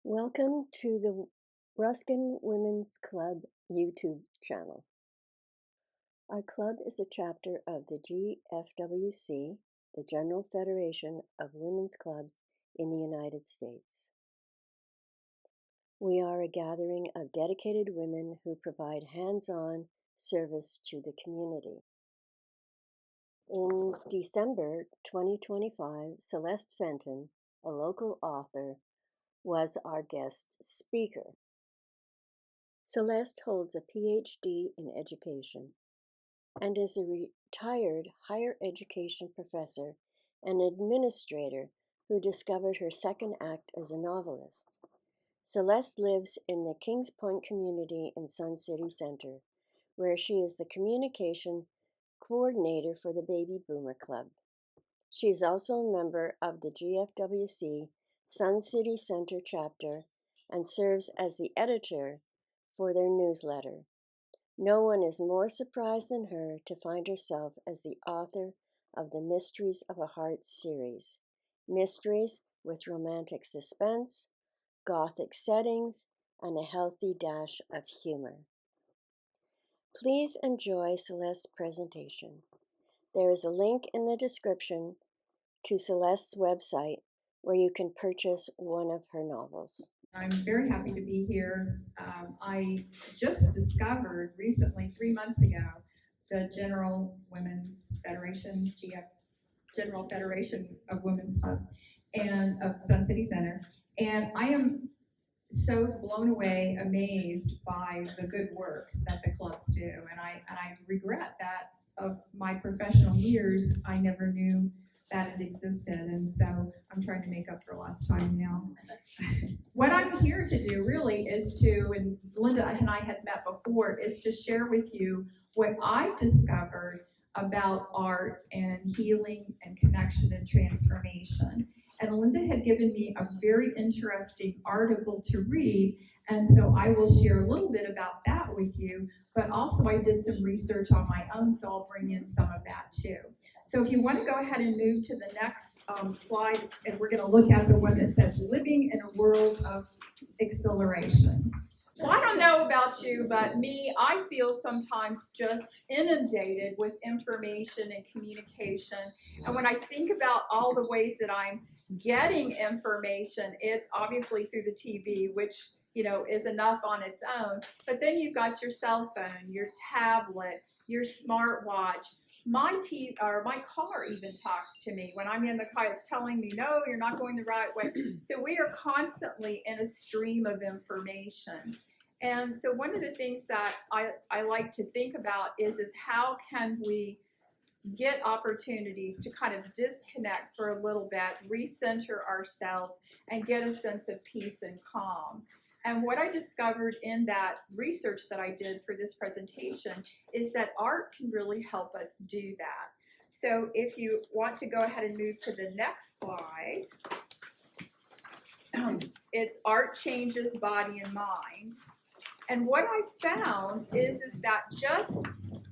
Welcome to the Ruskin Womans Club YouTube channel. Our club is a chapter of the GFWC, the General Federation of Women's Clubs in the United States. We are a gathering of dedicated women who provide hands-on service to the community. In December 2025, Celeste Fenton, a local author, was our guest speaker. Celeste holds a PhD in education and is a retired higher education professor and administrator who discovered her second act as a novelist. Celeste lives in the Kings Point community in Sun City Center, where she is the communication coordinator for the Baby Boomer Club. She is also a member of the GFWC Sun City Center chapter and serves as the editor for their newsletter. No one is more surprised than her to find herself as the author of the Mysteries of a Heart series. Mysteries with romantic suspense, gothic settings, and a healthy dash of humor. Please enjoy Celeste's presentation. There is a link in the description to Celeste's website where you can purchase one of her novels. I'm very happy to be here. I just discovered recently, 3 months ago, the General Women's Federation, General Federation of Women's Clubs, and of Sun City Center. And I am so blown away, amazed by the good works that the clubs do. And I regret that of my professional years, I never knew that it existed. And so I'm trying to make up for lost time now. What I'm here to do really is to, and Linda and I had met before, is to share with you what I've discovered about art and healing and connection and transformation. And Linda had given me a very interesting article to read, and so I will share a little bit about that with you, but also I did some research on my own, so I'll bring in some of that too. So if you want to go ahead and move to the next slide, and we're going to look at the one that says Living in a World of Exhilaration. Well, I don't know about you, but me, I feel sometimes just inundated with information and communication. And when I think about all the ways that I'm getting information, it's obviously through the TV, which is enough on its own. But then you've got your cell phone, your tablet, your smartwatch. My car even talks to me when I'm in the car. It's telling me, no, you're not going the right way. So we are constantly in a stream of information. And so one of the things that I like to think about is how can we get opportunities to kind of disconnect for a little bit, recenter ourselves, and get a sense of peace and calm. And what I discovered in that research that I did for this presentation is that art can really help us do that. So if you want to go ahead and move to the next slide, it's Art Changes Body and Mind. And what I found is that just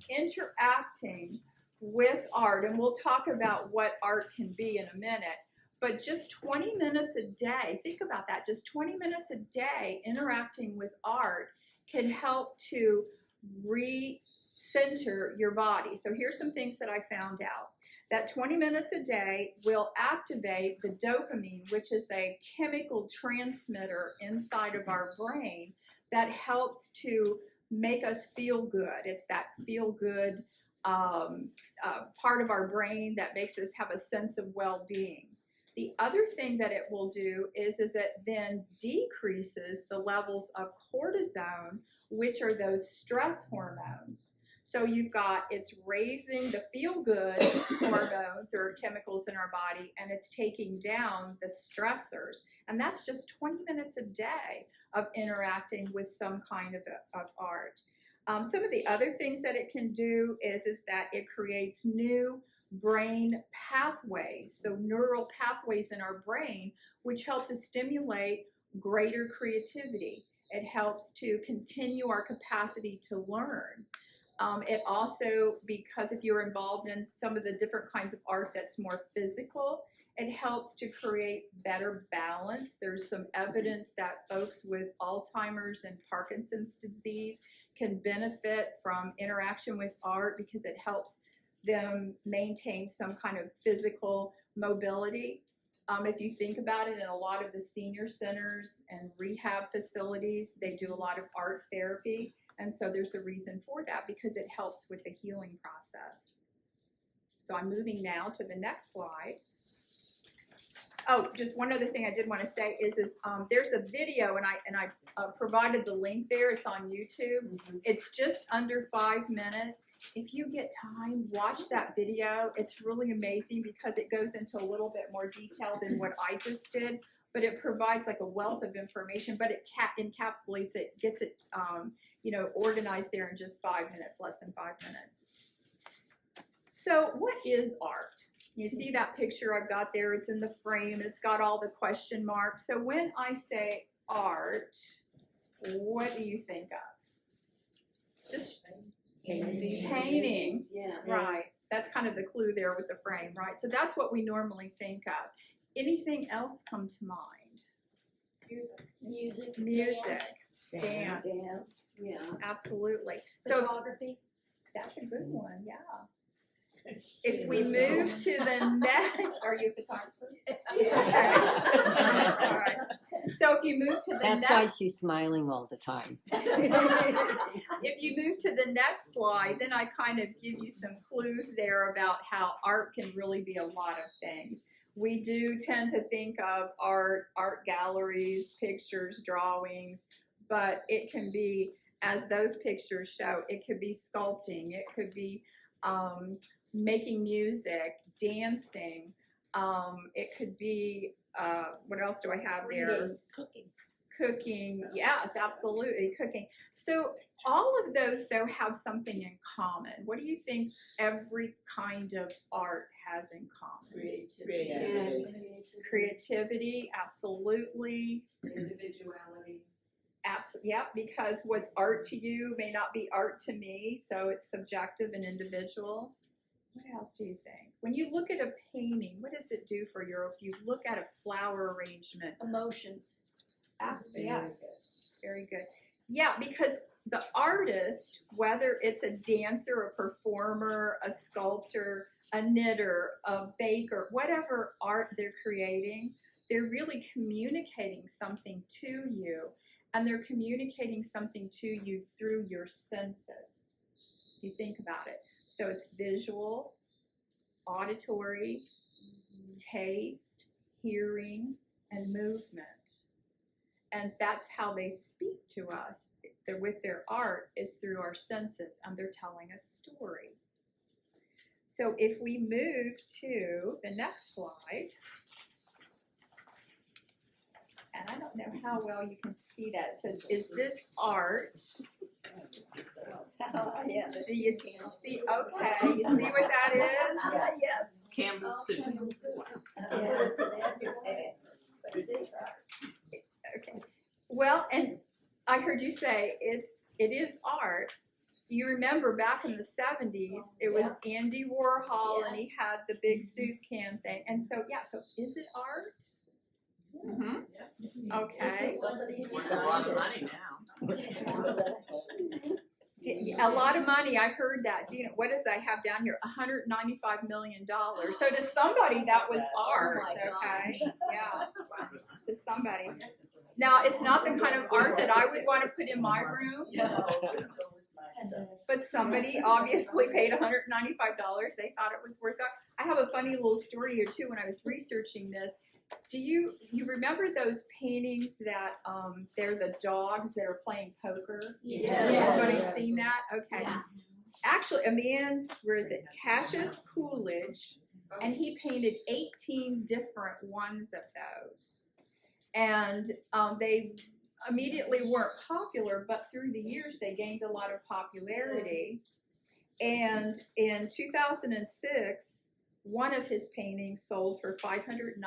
interacting with art, and we'll talk about what art can be in a minute, but just 20 minutes a day, think about that, just 20 minutes a day interacting with art can help to recenter your body. So here's some things that I found out. That 20 minutes a day will activate the dopamine, which is a chemical transmitter inside of our brain that helps to make us feel good. It's that feel good part of our brain that makes us have a sense of well-being. The other thing that it will do is it then decreases the levels of cortisone, which are those stress hormones. So it's raising the feel-good hormones or chemicals in our body, and it's taking down the stressors. And that's just 20 minutes a day of interacting with some kind of art. Some of the other things that it can do is that it creates new brain pathways, so neural pathways in our brain, which help to stimulate greater creativity. It helps to continue our capacity to learn. It also, because if you're involved in some of the different kinds of art that's more physical, It helps to create better balance. There's some evidence that folks with Alzheimer's and Parkinson's disease can benefit from interaction with art because it helps them maintain some kind of physical mobility. If you think about it, in a lot of the senior centers and rehab facilities, they do a lot of art therapy. And so there's a reason for that because it helps with the healing process. So I'm moving now to the next slide. Oh, just one other thing I did want to say is there's a video, and I provided the link there. It's on YouTube. It's just under 5 minutes. If you get time, watch that video. It's really amazing because it goes into a little bit more detail than what I just did, but it provides like a wealth of information, but it encapsulates it, gets it organized there in just 5 minutes, less than 5 minutes. So what is art? You see that picture I've got there, it's in the frame, it's got all the question marks. So when I say art, what do you think of? Just painting. Yeah. Right. That's kind of the clue there with the frame, right? So that's what we normally think of. Anything else come to mind? Music. Dance. Yeah. Absolutely. Photography. That's a good one, yeah. If we move to the next, are you a photographer? Yeah. All right. So if you move to the That's next, why she's smiling all the time. if you move to the next slide, then I kind of give you some clues there about how art can really be a lot of things. We do tend to think of art galleries, pictures, drawings, but it can be, as those pictures show, it could be sculpting, it could be making music, dancing, it could be, what else do I have there? Cooking, yes, absolutely, cooking. So all of those, though, have something in common. What do you think every kind of art has in common? Creativity, absolutely. Individuality. Absolutely, yeah, because what's art to you may not be art to me, so it's subjective and individual. What else do you think? When you look at a painting, what does it do for you? If you look at a flower arrangement, Emotions. yes, very good. Yeah, because the artist, whether it's a dancer, a performer, a sculptor, a knitter, a baker, whatever art they're creating, they're really communicating something to you. And they're communicating something to you through your senses. You think about it. So it's visual, auditory, taste, hearing, and movement. And that's how they speak to us. They're with their art is through our senses, and they're telling a story. So if we move to the next slide, and I don't know how well you can see that. It says, is this art? Do you see? Okay, you see what that is? Yes. Campbell soup. Okay. Well, and I heard you say it is art. You remember back in the 70s, it was Andy Warhol, and he had the big soup can thing. And so, yeah, so is it art? Mm-hmm. Okay. Worth a lot of money now. A lot of money, I heard that. Do you know, what does I have down here? $195 million. So to somebody, that was art, okay? Yeah, to somebody. Now, it's not the kind of art that I would want to put in my room, but somebody obviously paid $195. They thought it was worth it. I have a funny little story here, too, when I was researching this. Do you remember those paintings that they're the dogs that are playing poker? Yes. Everybody's seen that? Okay. Yeah. Actually, a man, where is it? Cassius Coolidge, and he painted 18 different ones of those. And they immediately weren't popular, but through the years they gained a lot of popularity. And in 2006, one of his paintings sold for $590,000.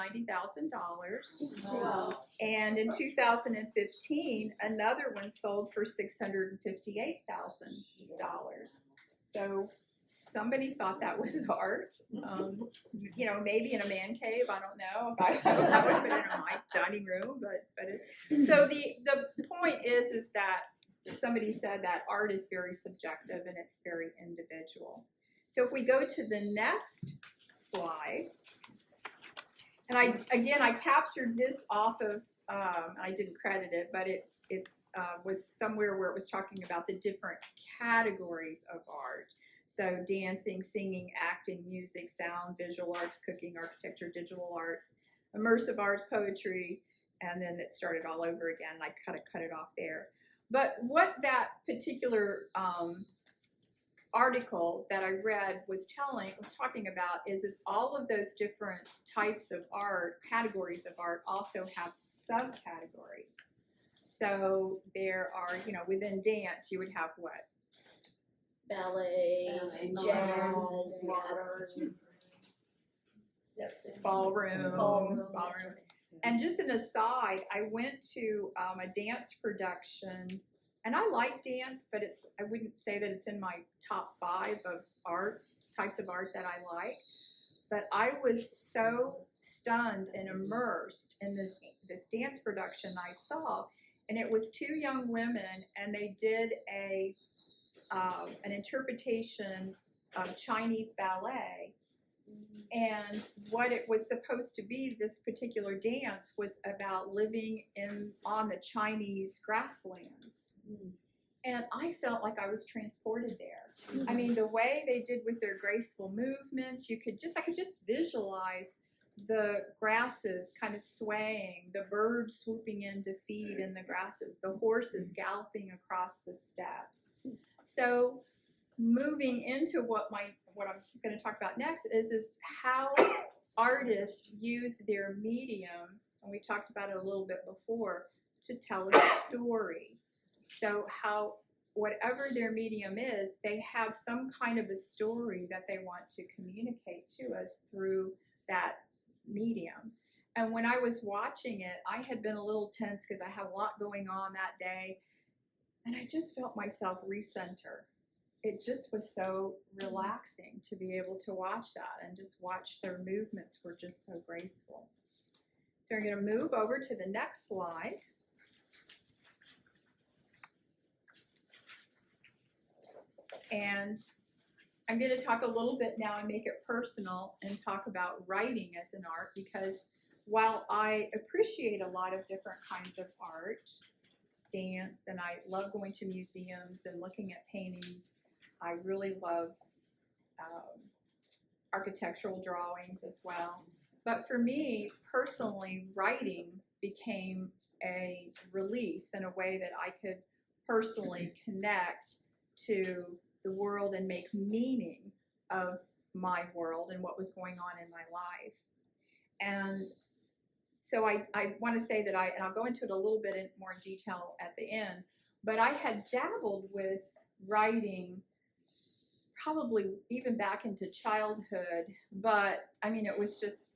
Wow. And in 2015, another one sold for $658,000. So somebody thought that was art. You know, maybe in a man cave. I don't know. That would have been in my dining room, so the point is that somebody said that art is very subjective and it's very individual. So if we go to the next slide, and I captured this off of, I didn't credit it, but it's was somewhere where it was talking about the different categories of art. So dancing, singing, acting, music, sound, visual arts, cooking, architecture, digital arts, immersive arts, poetry, and then it started all over again. I kind of cut it off there. But what that particular article that I read was talking about is all of those different types of art, categories of art, also have subcategories. So there are, you know, within dance, you would have what? Ballet, jazz, modern, Ballroom. And just an aside, I went to a dance production, and I like dance, but I wouldn't say that it's in my top 5 of types of art that I like. But I was so stunned and immersed in this dance production I saw, and it was 2 young women, and they did an interpretation of Chinese ballet. And what it was supposed to be, this particular dance, was about living on the Chinese grasslands. And I felt like I was transported there. I mean, the way they did with their graceful movements, I could just visualize the grasses kind of swaying, the birds swooping in to feed in the grasses, the horses galloping across the steppes. So moving into what I'm going to talk about next is how artists use their medium, and we talked about it a little bit before, to tell a story. So how, whatever their medium is, they have some kind of a story that they want to communicate to us through that medium. And when I was watching it, I had been a little tense because I had a lot going on that day, and I just felt myself recenter. It just was so relaxing to be able to watch that and just watch their movements were just so graceful. So we're going to move over to the next slide. And I'm going to talk a little bit now and make it personal and talk about writing as an art, because while I appreciate a lot of different kinds of art, dance, and I love going to museums and looking at paintings, I really love architectural drawings as well. But for me, personally, writing became a release in a way that I could personally connect to the world and make meaning of my world and what was going on in my life. And so I want to say that and I'll go into it a little bit in more detail at the end, but I had dabbled with writing probably even back into childhood, but I mean, it was just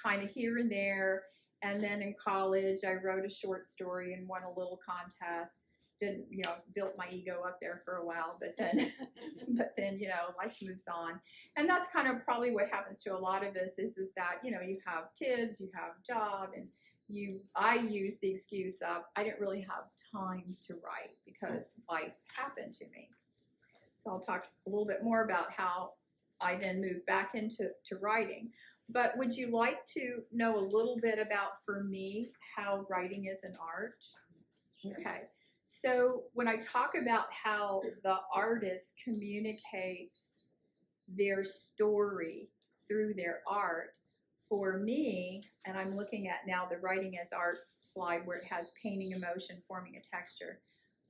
kind of here and there. And then in college, I wrote a short story and won a little contest. Didn't, built my ego up there for a while, but then, life moves on. And that's kind of probably what happens to a lot of us is that, you have kids, you have a job, and I use the excuse of, I didn't really have time to write because life happened to me. So I'll talk a little bit more about how I then moved back into writing. But would you like to know a little bit about, for me, how writing is an art? Okay. So when I talk about how the artist communicates their story through their art, for me, and I'm looking at now the writing as art slide where it has painting emotion, forming a texture.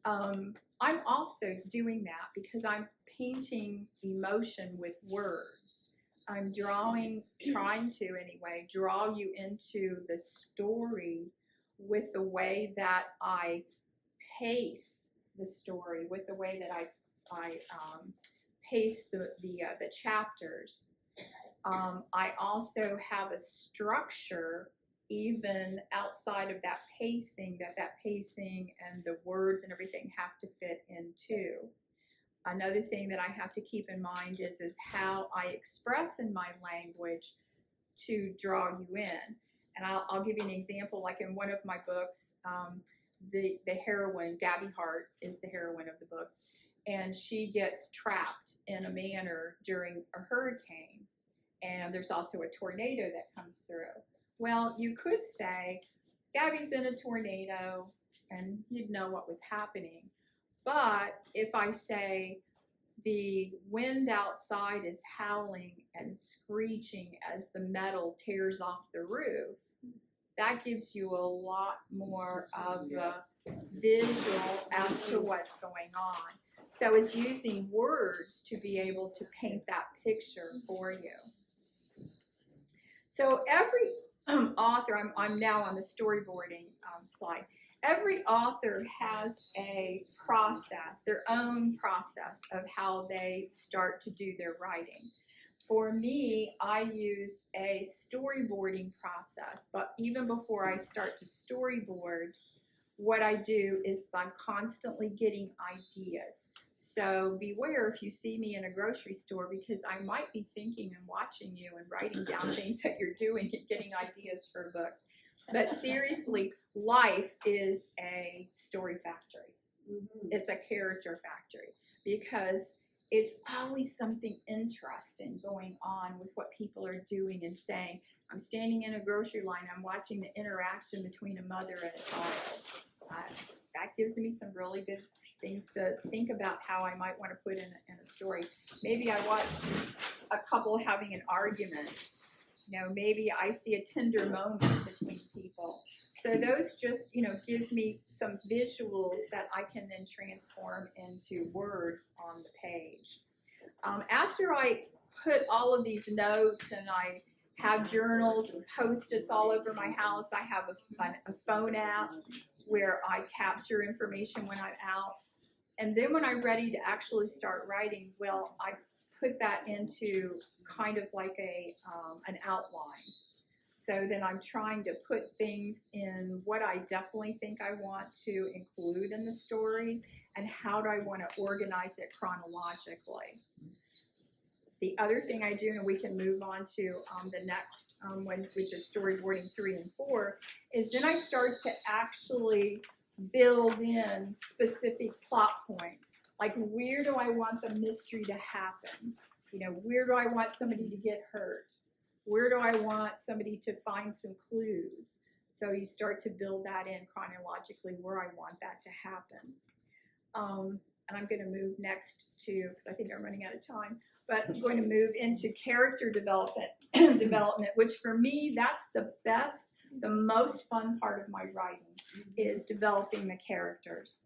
I'm also doing that because I'm painting emotion with words. I'm trying to anyway, draw you into the story with the way that I pace the story, with the way that I pace the chapters. I also have a structure even outside of that pacing and the words and everything have to fit into. Another thing that I have to keep in mind is how I express in my language to draw you in. And I'll give you an example. Like in one of my books, the heroine, Gabby Hart, is the heroine of the books, and she gets trapped in a manor during a hurricane, and there's also a tornado that comes through. Well, you could say, Gabby's in a tornado, and you'd know what was happening. But if I say, the wind outside is howling and screeching as the metal tears off the roof, that gives you a lot more of a visual as to what's going on. So it's using words to be able to paint that picture for you. So every author, I'm now on the storyboarding slide. Every author has a process, their own process of how they start to do their writing. For me, I use a storyboarding process, but even before I start to storyboard, what I do is I'm constantly getting ideas. So beware if you see me in a grocery store, because I might be thinking and watching you and writing down things that you're doing and getting ideas for books. But seriously, life is a story factory. It's a character factory, because it's always something interesting going on with what people are doing and saying. I'm standing in a grocery line, I'm watching the interaction between a mother and a child. That gives me some really good things to think about how I might want to put in a story. Maybe I watch a couple having an argument. You know, maybe I see a tender moment between people. So those just, give me some visuals that I can then transform into words on the page. After I put all of these notes, and I have journals and Post-its all over my house, I have a phone app where I capture information when I'm out. And then when I'm ready to actually start writing, well, I put that into kind of like an outline. So then I'm trying to put things in what I definitely think I want to include in the story, and how do I want to organize it chronologically. The other thing I do, and we can move on to the next one, which is storyboarding 3 and 4, is then I start to actually build in specific plot points. Like, where do I want the mystery to happen? Where do I want somebody to get hurt? Where do I want somebody to find some clues? So you start to build that in chronologically where I want that to happen. And I'm going to move next to, because I think I'm running out of time, but I'm going to move into character development, which for me, that's the best, the most fun part of my writing, is developing the characters.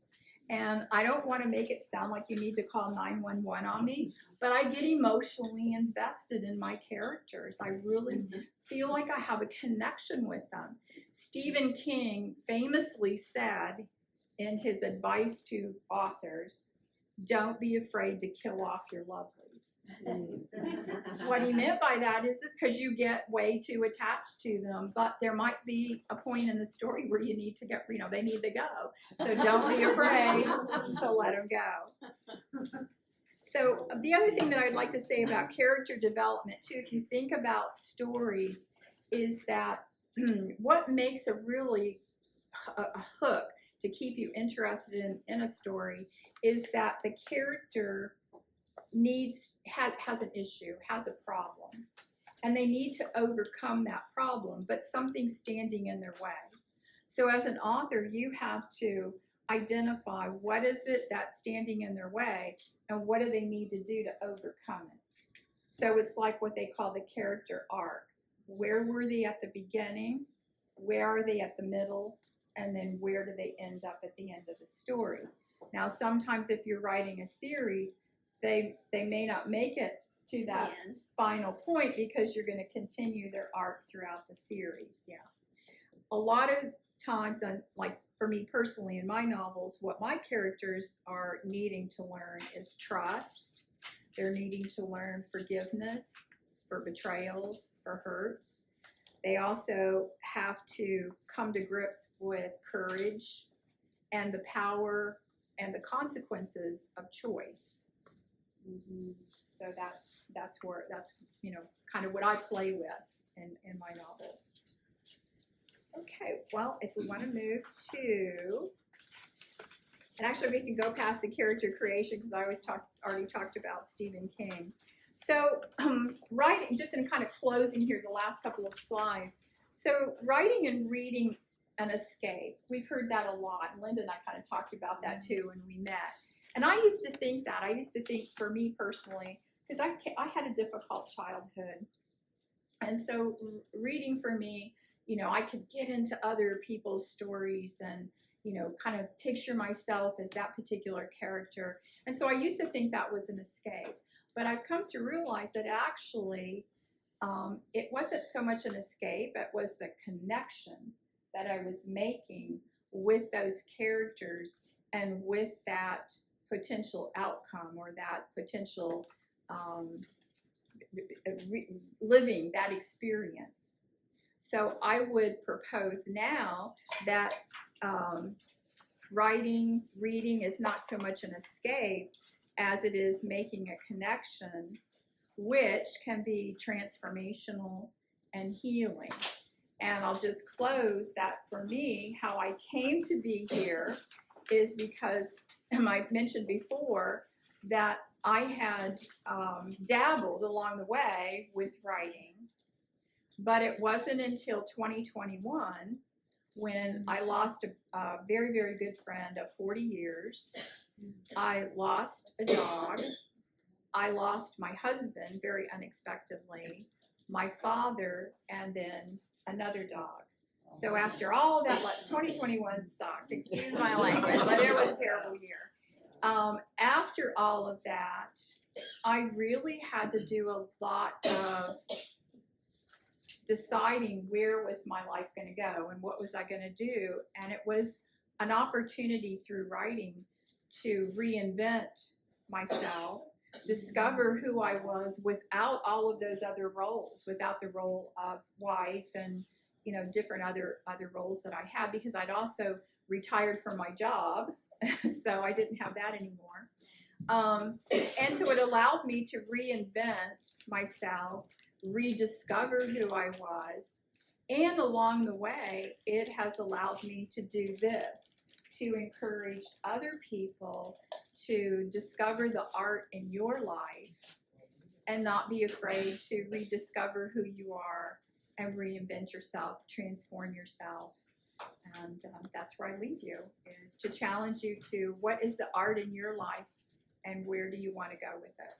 And I don't want to make it sound like you need to call 911 on me, but I get emotionally invested in my characters. I really feel like I have a connection with them. Stephen King famously said in his advice to authors, don't be afraid to kill off your lovelies. What he meant by that is because you get way too attached to them, but there might be a point in the story where you need to get, they need to go. So don't be afraid to let them go. So the other thing that I'd like to say about character development too, if you think about stories, is that what makes a really a hook to keep you interested in a story is that the character has an issue, has a problem, and they need to overcome that problem, but something's standing in their way. So as an author, you have to identify what is it that's standing in their way, and what do they need to do to overcome it. So it's like what they call the character arc. Where were they at the beginning? Where are they at the middle? And then where do they end up at the end of the story? Now, sometimes if you're writing a series, they may not make it to that final point, because you're going to continue their arc throughout the series. Yeah. A lot of times, like for me personally in my novels, what my characters are needing to learn is trust. They're needing to learn forgiveness for betrayals, for hurts. They also have to come to grips with courage and the power and the consequences of choice. So that's kind of what I play with in my novels. Okay, well, if we want to move to, and actually we can go past the character creation because I already talked about Stephen King. So writing, just in kind of closing here, the last couple of slides. So writing and reading an escape. We've heard that a lot. And Linda and I kind of talked about that too when we met. And I used to think that. I used to think for me personally, because I had a difficult childhood. And so reading for me, I could get into other people's stories and, kind of picture myself as that particular character. And so I used to think that was an escape. But I've come to realize that actually it wasn't so much an escape, it was a connection that I was making with those characters and with that potential outcome or that potential living that experience. So I would propose now that writing, reading is not so much an escape as it is making a connection, which can be transformational and healing. And I'll just close that for me, how I came to be here is because, I mentioned before, that I had dabbled along the way with writing, but it wasn't until 2021 when I lost a very, very good friend of 40 years. I lost a dog. I lost my husband very unexpectedly, my father, and then another dog. So after all that, 2021 sucked, excuse my language, but it was a terrible year. After all of that, I really had to do a lot of deciding where was my life going to go and what was I going to do. And it was an opportunity through writing to reinvent myself, discover who I was without all of those other roles, without the role of wife and different other roles that I had, because I'd also retired from my job, so I didn't have that anymore. And so it allowed me to reinvent myself, rediscover who I was, and along the way, it has allowed me to do this, to encourage other people to discover the art in your life and not be afraid to rediscover who you are and reinvent yourself, transform yourself. And that's where I leave you, is to challenge you to what is the art in your life and where do you want to go with it.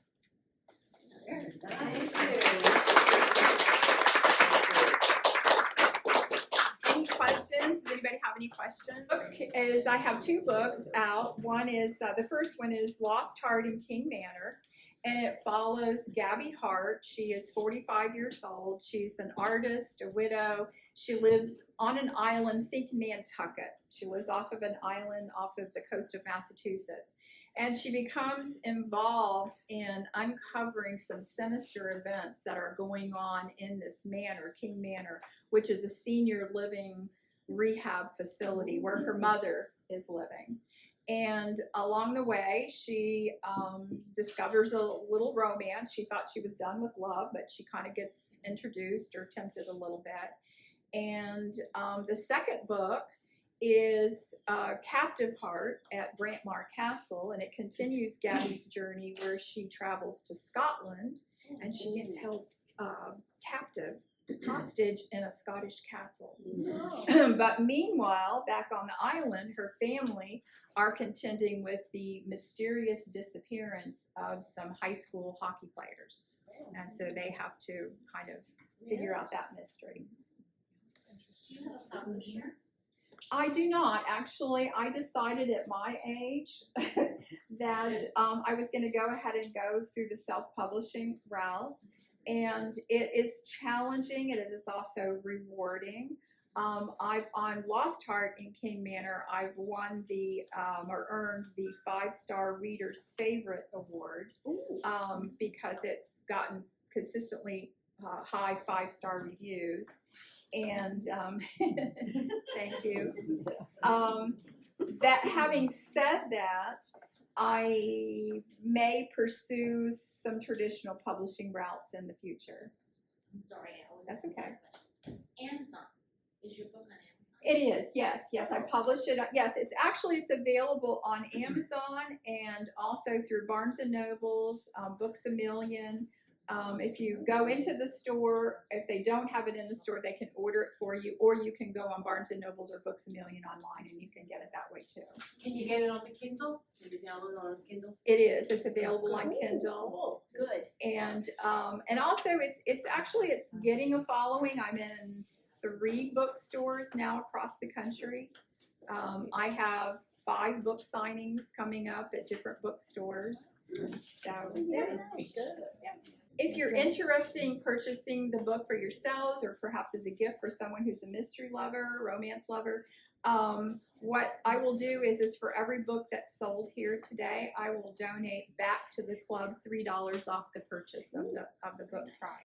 Any questions? Does anybody have any questions? Is I have two books out. One is, the first one is Lost Heart in King Manor. And it follows Gabby Hart. She is 45 years old. She's an artist, a widow. She lives on an island, think Nantucket. She lives off of an island off of the coast of Massachusetts. And she becomes involved in uncovering some sinister events that are going on in this manor, King Manor, which is a senior living rehab facility where her mother is living. And along the way, she discovers a little romance. She thought she was done with love, but she kind of gets introduced or tempted a little bit. And the second book is Captive Heart at Brantmar Castle, and it continues Gabby's journey where she travels to Scotland and she gets held captive, hostage in a Scottish castle. But meanwhile, back on the island, her family are contending with the mysterious disappearance of some high school hockey players. And so they have to kind of figure out that mystery. Do you have a publisher? I do not. Actually, I decided at my age that I was going to go ahead and go through the self-publishing route. And it is challenging, and it is also rewarding. I've on Lost Heart in King Manor, I've won or earned the 5-star Reader's Favorite Award because it's gotten consistently high 5-star reviews. And thank you. That having said that, I may pursue some traditional publishing routes in the future. I'm sorry, I always. That's okay. Amazon, is your book on Amazon? It is, yes, I publish it, yes, it's available on Amazon and also through Barnes and Nobles, Books A Million. If you go into the store, if they don't have it in the store, they can order it for you, or you can go on Barnes and Nobles or Books A Million online and you can get it that way too. Can you get it on the Kindle? Can you download it on Kindle? It is, it's available on Kindle. Oh, good. And also it's getting a following. I'm in 3 bookstores now across the country. I have 5 book signings coming up at different bookstores. So yeah. If you're interested in purchasing the book for yourselves or perhaps as a gift for someone who's a mystery lover, romance lover, what I will do is for every book that's sold here today, I will donate back to the club $3 off the purchase of the book price.